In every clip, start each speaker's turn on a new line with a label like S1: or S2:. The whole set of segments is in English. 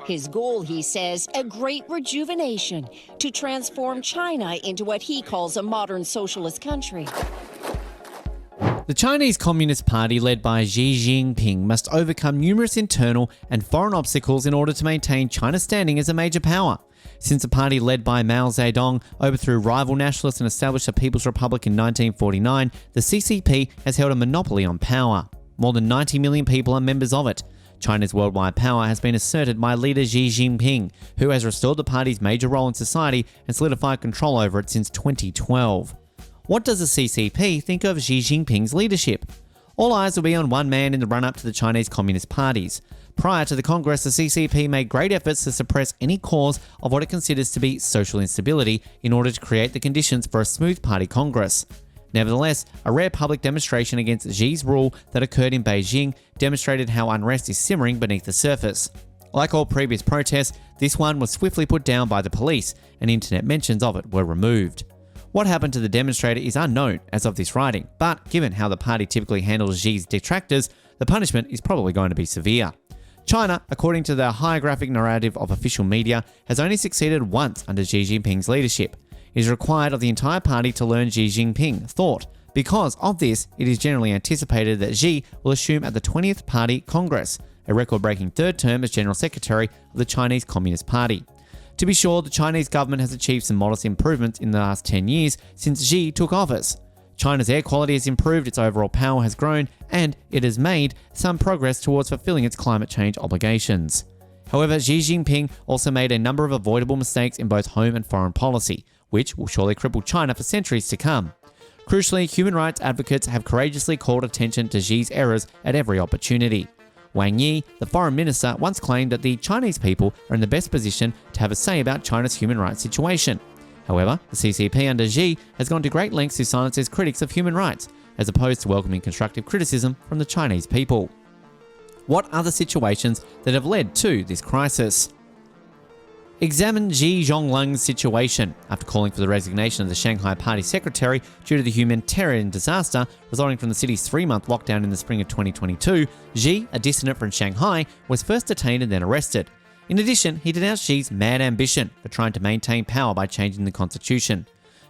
S1: His goal, he says, a great rejuvenation to transform China into what he calls a modern socialist country.
S2: The Chinese Communist Party, led by Xi Jinping, must overcome numerous internal and foreign obstacles in order to maintain China's standing as a major power. Since the party led by Mao Zedong overthrew rival nationalists and established the People's Republic in 1949, the CCP has held a monopoly on power. More than 90 million people are members of it. China's worldwide power has been asserted by leader Xi Jinping, who has restored the party's major role in society and solidified control over it since 2012. What does the CCP think of Xi Jinping's leadership? All eyes will be on one man in the run-up to the Chinese Communist parties. Prior to the Congress, the CCP made great efforts to suppress any cause of what it considers to be social instability in order to create the conditions for a smooth party Congress. Nevertheless, a rare public demonstration against Xi's rule that occurred in Beijing demonstrated how unrest is simmering beneath the surface. Like all previous protests, this one was swiftly put down by the police, and internet mentions of it were removed. What happened to the demonstrator is unknown as of this writing, but given how the party typically handles Xi's detractors, the punishment is probably going to be severe. China, according to the hieroglyphic narrative of official media, has only succeeded once under Xi Jinping's leadership. It is required of the entire party to learn Xi Jinping thought. Because of this, it is generally anticipated that Xi will assume at the 20th Party Congress, a record-breaking third term as General Secretary of the Chinese Communist Party. To be sure, the Chinese government has achieved some modest improvements in the last 10 years since Xi took office. China's air quality has improved, its overall power has grown, and it has made some progress towards fulfilling its climate change obligations. However, Xi Jinping also made a number of avoidable mistakes in both home and foreign policy, which will surely cripple China for centuries to come. Crucially, human rights advocates have courageously called attention to Xi's errors at every opportunity. Wang Yi, the foreign minister, once claimed that the Chinese people are in the best position to have a say about China's human rights situation. However, the CCP under Xi has gone to great lengths to silence its critics of human rights, as opposed to welcoming constructive criticism from the Chinese people. What are the situations that have led to this crisis? Examine Xi Zhonglung's situation. After calling for the resignation of the Shanghai Party secretary due to the humanitarian disaster resulting from the city's 3-month lockdown in the spring of 2022, Xi, a dissident from Shanghai, was first detained and then arrested. In addition, he denounced Xi's mad ambition for trying to maintain power by changing the constitution.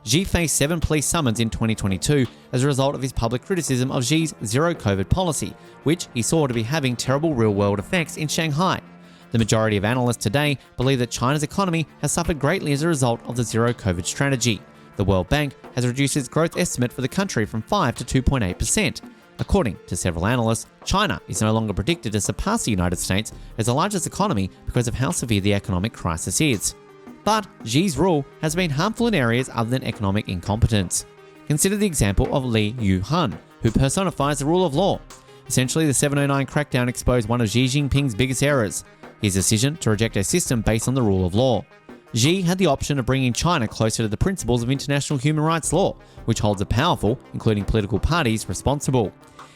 S2: Xi faced 7 police summons in 2022 as a result of his public criticism of Xi's zero-COVID policy, which he saw to be having terrible real-world effects in Shanghai. The majority of analysts today believe that China's economy has suffered greatly as a result of the zero-COVID strategy. The World Bank has reduced its growth estimate for the country from 5 to 2.8%. According to several analysts, China is no longer predicted to surpass the United States as the largest economy because of how severe the economic crisis is. But Xi's rule has been harmful in areas other than economic incompetence. Consider the example of Li Yuhun, who personifies the rule of law. Essentially, the 709 crackdown exposed one of Xi Jinping's biggest errors: his decision to reject a system based on the rule of law. Xi had the option of bringing China closer to the principles of international human rights law, which holds the powerful, including political parties, responsible.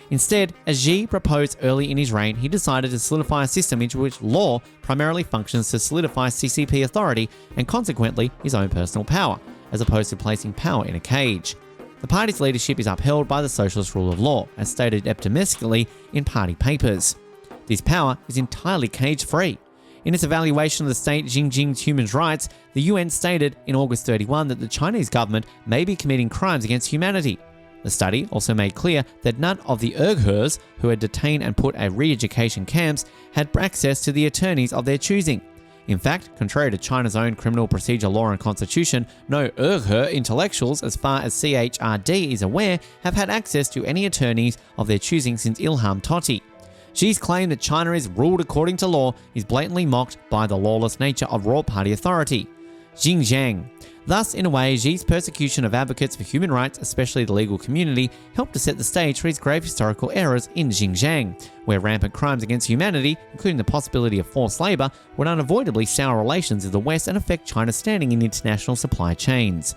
S2: Instead, as Xi proposed early in his reign, he decided to solidify a system in which law primarily functions to solidify CCP authority and consequently his own personal power, as opposed to placing power in a cage. The party's leadership is upheld by the socialist rule of law, as stated optimistically in party papers. This power is entirely cage-free. In its evaluation of the state Xinjiang's human rights, the UN stated in August 31 that the Chinese government may be committing crimes against humanity. The study also made clear that none of the Uyghurs who had detained and put at re-education camps had access to the attorneys of their choosing. In fact, contrary to China's own criminal procedure law and constitution, no Uyghur intellectuals, as far as CHRD is aware, have had access to any attorneys of their choosing since Ilham Tohti. Xi's claim that China is ruled according to law is blatantly mocked by the lawless nature of raw party authority. Xinjiang. Thus, in a way, Xi's persecution of advocates for human rights, especially the legal community, helped to set the stage for his grave historical errors in Xinjiang, where rampant crimes against humanity, including the possibility of forced labor, would unavoidably sour relations with the West and affect China's standing in international supply chains.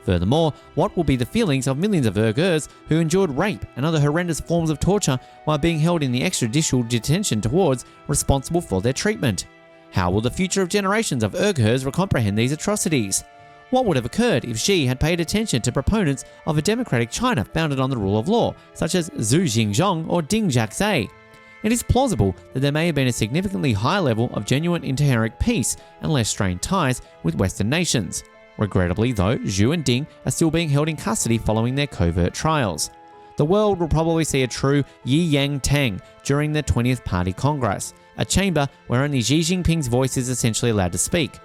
S2: Furthermore, what will be the feelings of millions of Uyghurs who endured rape and other horrendous forms of torture while being held in the extrajudicial detention towards responsible for their treatment? How will the future of generations of Uyghurs comprehend these atrocities? What would have occurred if Xi had paid attention to proponents of a democratic China founded on the rule of law, such as Zhu Xingzhong or Ding Jiaxi? it is plausible that there may have been a significantly higher level of genuine inter-ethnic peace and less strained ties with Western nations. Regrettably, though, Xu and Ding are still being held in custody following their covert trials. The world will probably see a true Yi-Yang Tang during the 20th Party Congress, a chamber where only Xi Jinping's voice is essentially allowed to speak.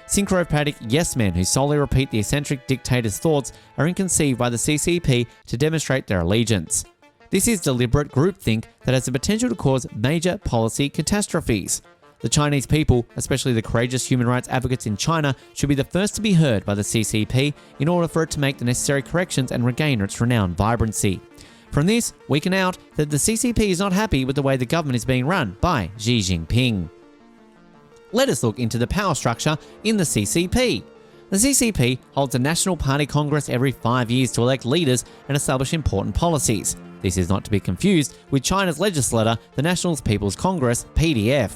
S2: Synchropathic yes-men who solely repeat the eccentric dictator's thoughts are inconceived by the CCP to demonstrate their allegiance. This is deliberate groupthink that has the potential to cause major policy catastrophes. The Chinese people, especially the courageous human rights advocates in China, should be the first to be heard by the CCP in order for it to make the necessary corrections and regain its renowned vibrancy. From this, we can out that the CCP is not happy with the way the government is being run by Xi Jinping. Let us look into the power structure in the CCP. The CCP holds a National Party Congress every 5 years to elect leaders and establish important policies. This is not to be confused with China's legislature, the National People's Congress, PDF.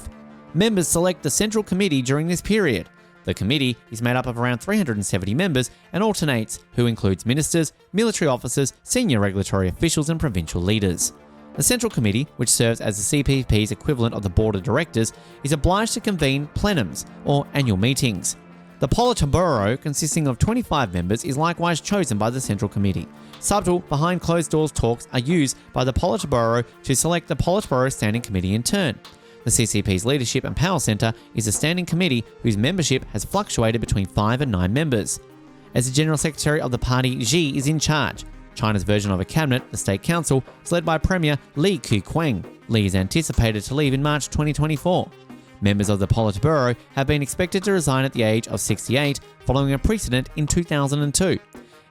S2: Members select the Central Committee during this period. The committee is made up of around 370 members and alternates, who includes ministers, military officers, senior regulatory officials and provincial leaders. The Central Committee, which serves as the CPP's equivalent of the Board of Directors, is obliged to convene plenums, or annual meetings. The Politburo, consisting of 25 members, is likewise chosen by the Central Committee. Subtle, behind closed doors talks are used by the Politburo to select the Politburo Standing Committee in turn. The CCP's Leadership and Power Centre is a standing committee whose membership has fluctuated between 5 and 9 members. As the General Secretary of the party, Xi is in charge. China's version of a cabinet, the State Council, is led by Premier Li Keqiang. Li is anticipated to leave in March 2024. Members of the Politburo have been expected to resign at the age of 68, following a precedent in 2002.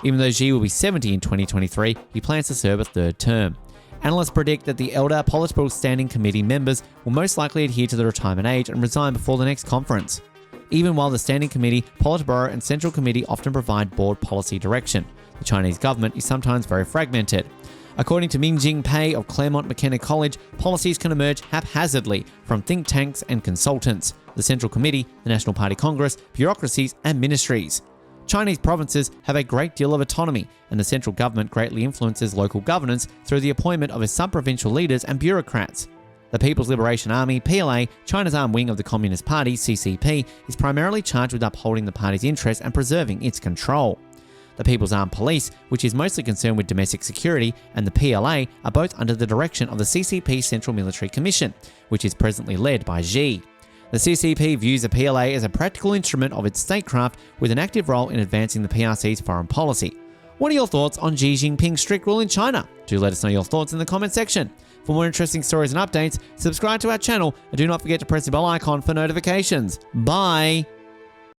S2: Even though Xi will be 70 in 2023, he plans to serve a third term. Analysts predict that the elder Politburo Standing Committee members will most likely adhere to the retirement age and resign before the next conference. Even while the Standing Committee, Politburo and Central Committee often provide board policy direction, the Chinese government is sometimes very fragmented. According to Mingjing Pei of Claremont McKenna College, policies can emerge haphazardly from think tanks and consultants, the Central Committee, the National Party Congress, bureaucracies and ministries. Chinese provinces have a great deal of autonomy, and the central government greatly influences local governance through the appointment of its sub-provincial leaders and bureaucrats. The People's Liberation Army, PLA, China's arm wing of the Communist Party, CCP, is primarily charged with upholding the party's interests and preserving its control. The People's Armed Police, which is mostly concerned with domestic security, and the PLA are both under the direction of the CCP Central Military Commission, which is presently led by Xi. The CCP views the PLA as a practical instrument of its statecraft with an active role in advancing the PRC's foreign policy. What are your thoughts on Xi Jinping's strict rule in China? Do let us know your thoughts in the comment section. For more interesting stories and updates, subscribe to our channel and do not forget to press the bell icon for notifications. Bye!